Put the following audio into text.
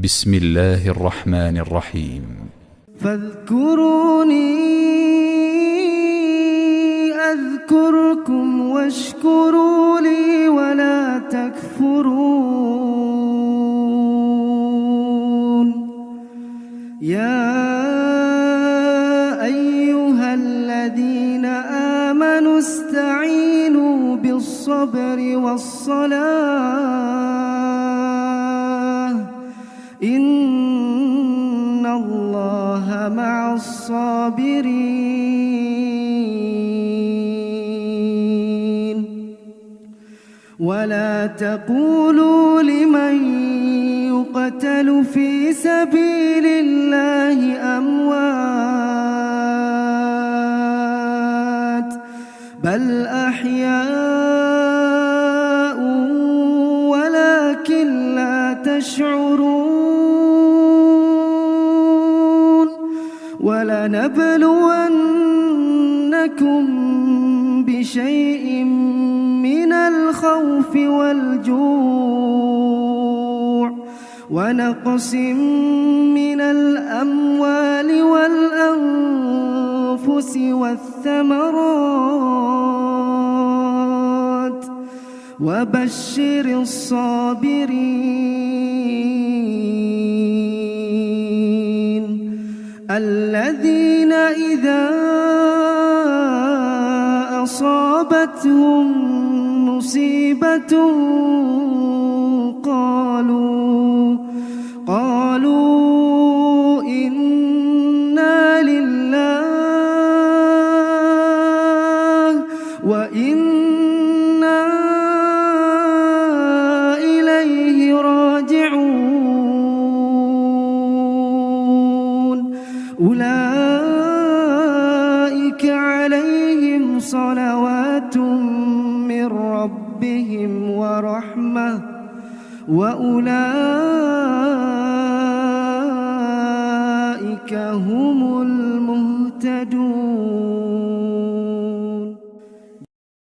بسم الله الرحمن الرحيم. فاذكروني أذكركم واشكروا لي ولا تكفرون. يا أيها الذين آمنوا استعينوا بالصبر والصلاة إن الله مع الصابرين. ولا تقولوا لمن يقتل في سبيل الله أموات بل أحياء ولكن لا تشعرون. ولنبلونكم بشيء من الخوف والجوع ونقص من الأموال والأنفس والثمرات وبشر الصابرين الذين إذا أصابتهم مصيبة قالوا إنا لله وإنا إليه راجعون. أولئك عليهم صلوات من ربهم ورحمة وأولئك هم المهتدون.